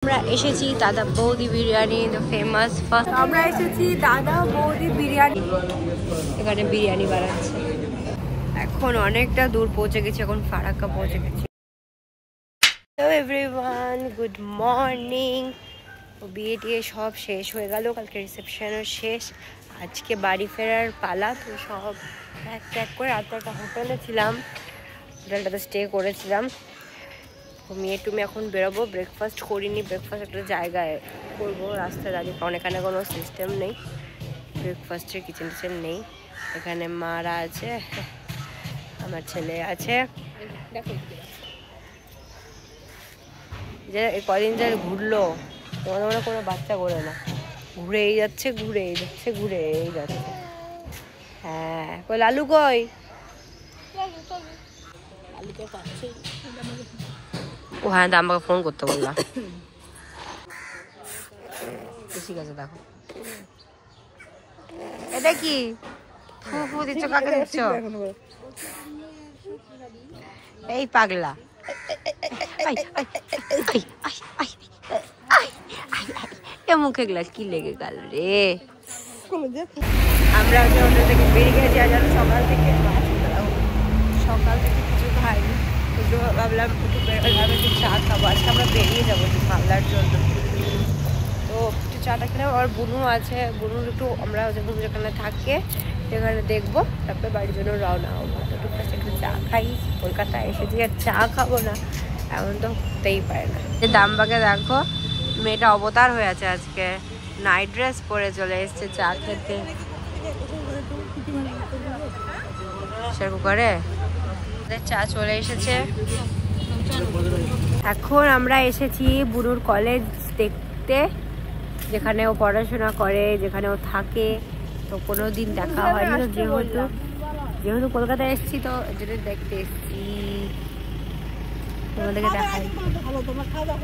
আমরা এসেছি Dada Boudi Biryani, the famous first. আমরা এসেছি দাদা বৌদি বিরিয়ানি, এখানে বিরিয়ানি বানাচ্ছে। এখন অনেকটা দূর পৌঁছে গেছি, এখন ফারাক্কা পৌঁছে গেছি। Hello everyone, good morning. বিয়ে টিয়ে সব শেষ হয়ে গেল, কালকে রিসেপশনও শেষ, আজকে বাড়ি ফেরার পালা। তো সব প্যাক প্যাক করে রাত্রে একটা হোটেলে ছিলাম, হোটেলটাতে স্টে করেছিলাম। ঘুমিয়ে টুমিয়ে এখন বেরোবো। ব্রেকফাস্ট করিনি, ব্রেকফাস্ট একটা জায়গায় করবো রাস্তায় দাঁড়িয়ে, কারণ এখানে কোনো সিস্টেম নেই ব্রেকফাস্টের, কিচেন টিচেন নেই। এখানে মারা আছে, আমার ছেলে আছে। যে কদিন যা ঘুরলো, তোমাদের মনে কোনো বাচ্চা করে না, ঘুরেই যাচ্ছে ঘুরেই যাচ্ছে ঘুরেই যাচ্ছে। হ্যাঁ, কই লালু কই? ও হ্যাঁ, আমাকে ফোন করতে বললাম। ঠিক আছে, দেখো এটা কি ফু ফু দিচ্ছ, কাকে দিচ্ছ? এই পাগলা, এ মুখে গ্লাস কি লেগে গেল রে। আমরা হোটেল থেকে বেরিয়ে গেছি, আজ সকাল থেকে কিছু খাইনি। একটু ভাবলাম একটু বেরোলাম, একটু চা খাবো। আজকে আমরা বেরিয়ে যাবো একটু মালদার জন্য, তো একটু চাটা খেলাম। আর বুনু আছে, বুনুর একটু আমরা যেখানে থাকে সেখানে দেখবো, তারপরে বাড়ির জন্য রওনা হবো। তো একটু চা খাই, কলকাতায় এসেছি আর চা খাবো না, এমন তো হতেই পারে না। দামবাকে দেখো, মেয়েটা অবতার হয়ে আছে আজকে, নাইট ড্রেস পরে চলে এসছে চা খেতে। সেরকম করে চা চলে এসেছে। এখন আমরা এসেছি বুনুর কলেজ দেখতে, যেখানে ও পড়াশোনা করে, যেখানে ও থাকে। তো কোনো দিন দেখা হয়নি, তো যেহেতু কলকাতায় এসেছি তো যেটা দেখতে এসেছি, তোমাদেরকে দেখাই।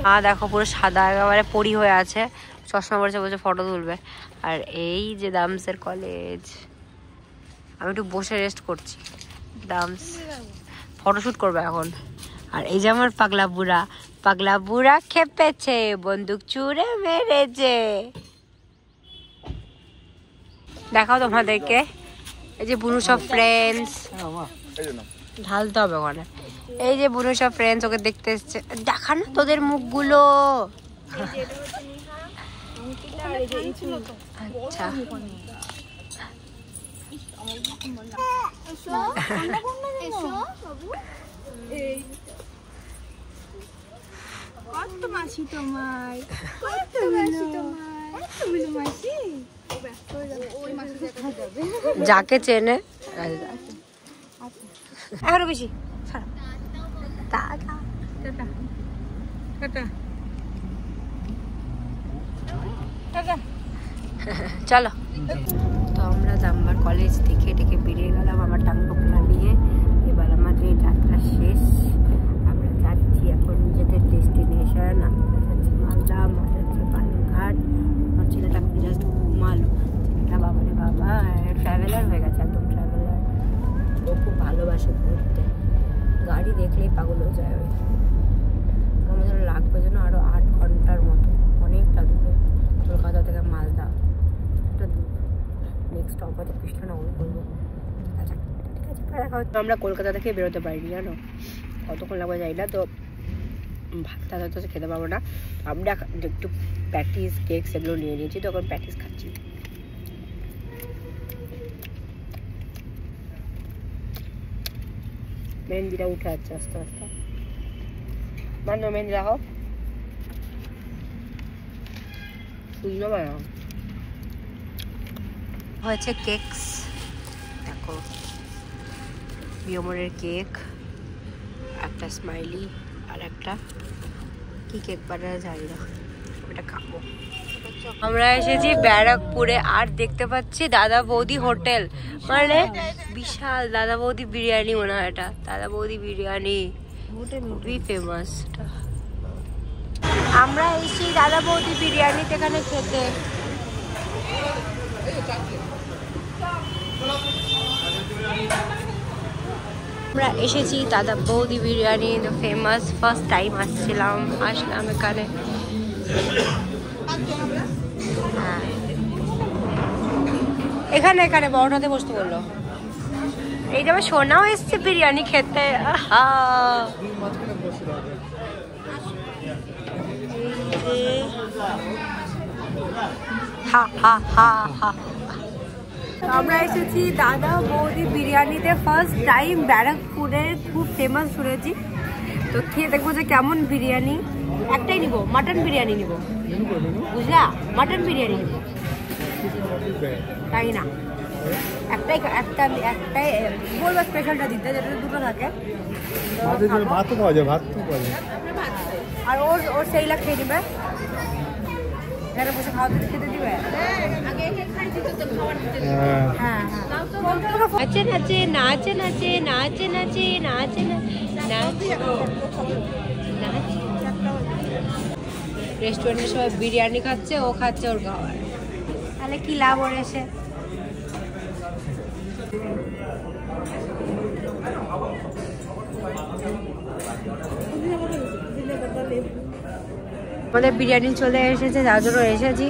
হ্যাঁ দেখো, পুরো সাদা একেবারে পরি হয়ে আছে, চশমা পড়েছে, বলছে ফটো তুলবে। আর এই যে দামসের কলেজ, আমি একটু বসে রেস্ট করছি, দামস ফটোশুট করবে এখন। আর এই যে আমার পাগলা বুড়া খেপেছে, বন্দুক চুরে মেরেছে। দেখাও তোমাদেরকে, এই যে বুনু সব ফ্রেন্ডস, ঢালতে হবে ওখানে। এই যে বুনু সব ফ্রেন্ডস ওকে দেখতে এসছে, দেখা না তোদের মুখগুলো। আচ্ছা, কত মাসি তোমার, যাকে চেনে আরো বেশি। চলো, তো আমরা দামবার কলেজ দেখে ডেকে বেরিয়ে গেলাম আমার টাঙ্গোপলা নিয়ে। এবার আমাদের যাত্রা শেষ, আমরা যাচ্ছি এখন নিজেদের ডেস্টিনেশন। আমরা যাচ্ছি মালদা, আমরা যাচ্ছি বালুরঘাট। আমার ছেলেটা জাস্ট ঘুমালো, ছেলেটা বাবারে বাবা ট্রাভেলার হয়ে গেছে, একদম ট্রাভেলার। ও খুব ভালোবাসে ঘুরতে, গাড়ি দেখলেই পাগল হয়ে যায়। ওই আমাদের লাগবে যেন আরো 8 ঘন্টার মতো, অনেকটা দূরে কলকাতা থেকে মালদা, একটা দূর। নেক্সট স্টপ হয়তো কৃষ্ণনগর করবো। আমরা কলকাতা থেকে বেরোতে পারিনি, জানো কতক্ষণ লাগবে যাই না। তো ভাত তো খেতে পারবো না, আমরা একটু প্যাটিস কেক সেগুলো নিয়ে নিয়েছি, তো এখন প্যাটিস খাচ্ছি। মেহেন্দিটা উঠে যাচ্ছে আস্তে আস্তে, মানো মেহেন্দি রাখো, সুন্দর বানাও হয়েছে। কেকস দেখো, বিয়মরের কেক, একটা স্মাইলি, আর একটা কি কেক বানানো জানি না, ওটা খাবো। আমরা এসেছি ব্যারাকপুরে, আর দেখতে পাচ্ছি দাদা বৌদি হোটেল, মানে বিশাল দাদা বৌদি বিরিয়ানি মনে হয় এটা, দাদা বৌদি বিরিয়ানি খুবই ফেমাস। আমরা এসেছি দাদা বৌদি বিরিয়ানিতে এখানে খেতে। আমরা এসেছি Dada Boudi Biryani, the famous. First time আসলাম এখানে, এখানে এখানে বড়টাতে বসতে বললো। এই যে আমার সোনাও এসছে বিরিয়ানি খেতে। আমরা এসেছি দাদা বৌদি বিরিয়ানিতে ফার্স্ট টাইম। ব্যারাকপুরের খুব ফেমাস শুনেছি, তো খেয়ে দেখবো যে কেমন বিরিয়ানি। একটাই নিব, মাটন বিরিয়ানি নিব, বুঝলা? মাটন বিরিয়ানি নিব, তাই না? একটাই বলবো স্পেশালটা দিতে, যেটা দুটো থাকে। ভাত পাওয়া যায়, ভাত তো পাওয়া যায়। আর ওর সেই লাখ খেয়ে দিবে, এখানে বসে খাওয়া দিতে খেতে দিবে। নাচে নাচে নাচে নাচে নাচে নাচে নাচে নাচে। রেস্টুরেন্টে সবাই বিরিয়ানি খাচ্ছে, ও খাচ্ছে ওর খাবার, তাহলে কি লাভ ওর এসে? আমাদের বিরিয়ানি চলে এসেছে, যার জন্য এসেছি।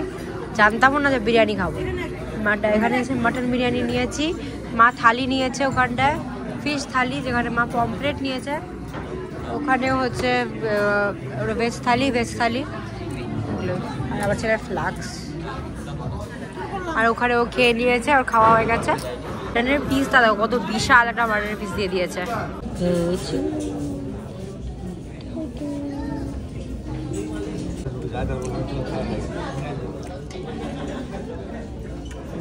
জানতামও না যে বিরিয়ানি খাবো। এখানে এসে মাটন বিরিয়ানি নিয়েছি, মা থালি নিয়েছে ওখানটায়, ফিশ থালি, যেখানে মা পমফ্রেট নিয়েছে, ওখানে হচ্ছে ভেজ থালি আর আমার ছেলের ফ্লাক্স। আর ওখানে ও খেয়ে নিয়েছে, ওর খাওয়া হয়ে গেছে। মাটনের পিস দাদা কত বিশাল একটা মাটনের পিস দিয়ে দিয়েছে।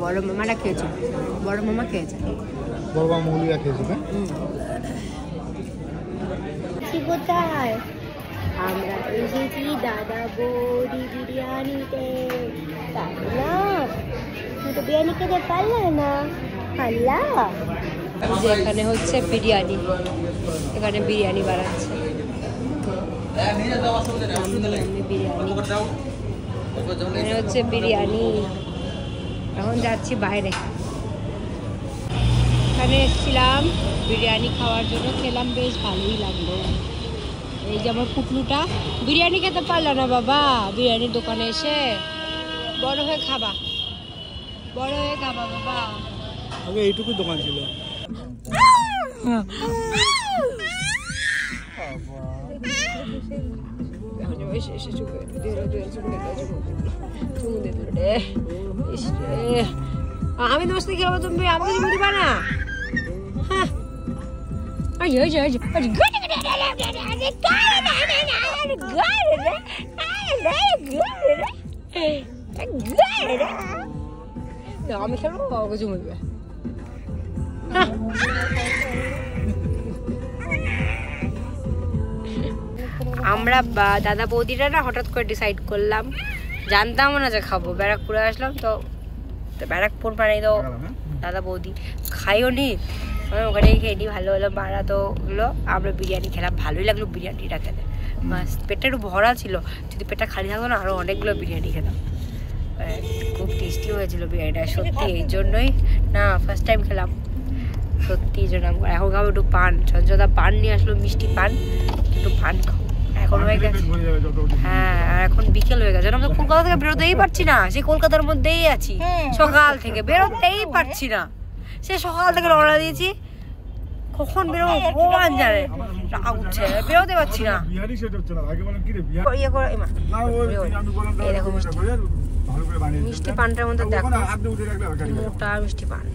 বড় মামাটা খেয়েছে, বড় মামা খেয়েছে, বড় মামা মুলিয়া খেয়েছে। কোথায় আমরা এসেছি দাদা বৌদি বিরিয়ানিতে, তাই না? তুই তো বিরিয়ানি খেতে পারলে না, পারলা? যে এখানে হচ্ছে বিরিয়ানি, এখানে বিরিয়ানি বানাচ্ছে। বিরিয়ানি হচ্ছে বিরিয়ানি। এখন যাচ্ছি বাইরে। এখানে এসেছিলাম বিরিয়ানি খাওয়ার জন্য, খেলাম, বেশ ভালোই লাগলো। এই যে আমার পুটলুটা বিরিয়ানি খেতে পারলো না বাবা, বিরিয়ানির দোকানে এসে। বড় হয়ে খাবা, বড় হয়ে খাবা বাবা। আগে এইটুকু দোকান ছিল। আমি তোমার সাথে খেলবো, তুমি আমাকে তুমি দিবা না? হ্যাঁ আমি খেলবো, ওকে চুমু দিবে। আমরা দাদা বৌদিরা না হঠাৎ করে ডিসাইড করলাম, জানতাম না যে খাবো। ব্যারাকপুরে আসলাম, তো ব্যারাকপুর মানে তো দাদা বৌদি খাইও নি, ওখানেই খেয়ে নি। ভালো হলো, মারা তো হলো। আমরা বিরিয়ানি খেলাম, ভালোই লাগলো বিরিয়ানিটা খেতে। পেটটা একটু ভরা ছিল, যদি পেটটা খালি থাকতো না আরও অনেকগুলো বিরিয়ানি খেলাম। খুব টেস্টি হয়েছিল বিরিয়ানিটা সত্যি। এই জন্যই না ফার্স্ট টাইম খেলাম সত্যি, এই জন্য এখন খাবো একটু পান। সঞ্জয়দা পান নিয়ে আসলো, মিষ্টি পান, একটু পান খাবো। এখন হয়ে গেছে, হ্যাঁ, আর এখন বিকেল হয়ে গেছে। আমরা কলকাতা থেকে বেরোতেই পারছি না, সেই কলকাতার মধ্যেই আছি, সকাল থেকে বেরোতেই পারছি না। সে সকাল থেকে রওনা দিয়েছি, কখন বেরোবো ভগবান জানে, রাগ উঠছে, বেরোতে পারছি না। মিষ্টি পানটার মধ্যে দেখো, মোটা মিষ্টি পান।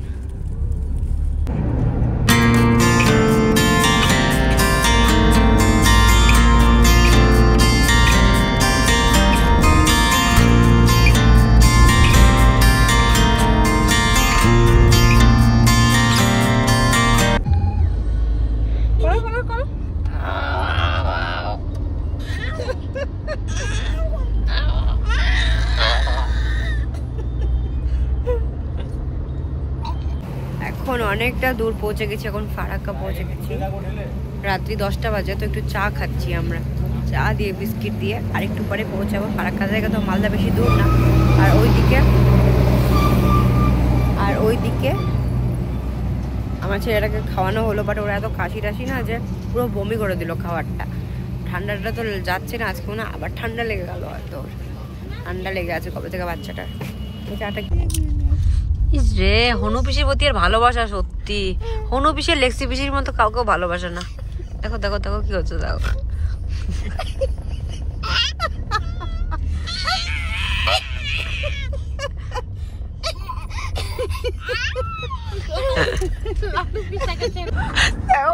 এখন অনেকটা দূর পৌঁছে গেছি, এখন ফারাক্কা পৌঁছে গেছি। রাত্রি 10টা বাজে, তো একটু চা খাচ্ছি আমরা, চা দিয়ে বিস্কিট দিয়ে। আর একটু পরে পৌঁছাবো ফারাক্কা থেকে, তো মালদা বেশি দূর না। আর ওইদিকে আমার ছেলেটাকে খাওয়ানো হলো, বাট ওরা এত কাশি টাশি না যে পুরো বমি করে দিল খাবারটা। ঠান্ডাটা তো যাচ্ছে না, আজকে মনে আবার ঠান্ডা লেগে গেল হয়তো। ঠান্ডা লেগে আছে কবে থেকে বাচ্চাটার। ইস রে, হনু পিসির প্রতি আর ভালোবাসা সত্যি। হনু পিসির লেক্সি পিসির মতো কাউকেও ভালোবাসে না। দেখো দেখো দেখো কি হচ্ছে, দেখো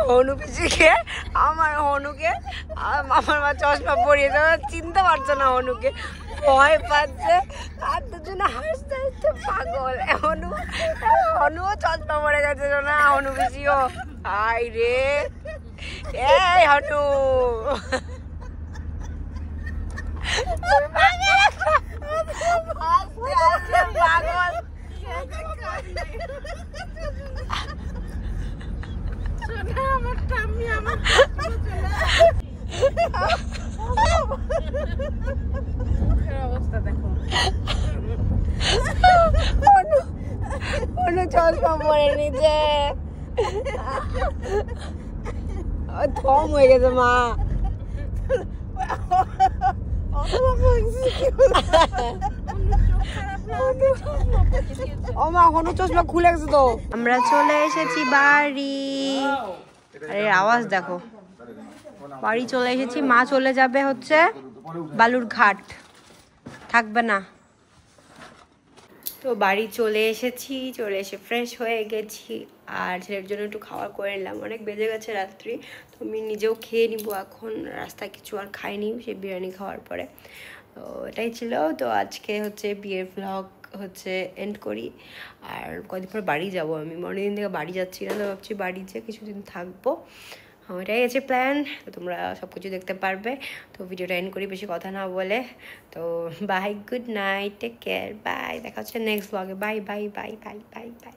হনু পিসিকে, আমার হনুকে, আমার মা চশমা পরিয়ে চিনতে পারছে না, হনুকে ভয় পাচ্ছে আর দুজনে হাসতে হাসতে পাগল। হনুও চশমা পড়ে গেছে না, হনু পিসিও। আই রে, এই হনু পাগল। চশমা পরে নিচে থম হয়ে গেছে মা। ও মা, হনু চশমা খুলে গেছে তো। আমরা চলে এসেছি বাড়ি। আরে আওয়াজ দেখো, বাড়ি চলে এসেছি। মা চলে যাবে হচ্ছে বালুরঘাট, থাকবে না। তো বাড়ি চলে এসেছি, চলে এসে ফ্রেশ হয়ে গেছি আর ছেলের জন্য একটু খাওয়া করে নিলাম। অনেক বেজে গেছে রাত্রি, তো আমি নিজেও খেয়ে নিবো এখন। রাস্তায় কিছু আর খাইনি সেই বিরিয়ানি খাওয়ার পরে। তো এটাই ছিল। তো আজকে হচ্ছে বিয়ের ভ্লগ হচ্ছে এন্ড করি। আর কদিন পর বাড়ি যাব আমি, অনেকদিন থেকে বাড়ি যাচ্ছি না, তো ভাবছি বাড়ি যেয়ে কিছুদিন থাকবো। এটাই আছে প্ল্যান। তোমরা সব কিছু দেখতে পারবে। তো ভিডিওটা এন্ড করি বেশি কথা না বলে। তো bye, good night, take care, bye. দেখা হচ্ছে next blog. Bye bye bye bye bye by.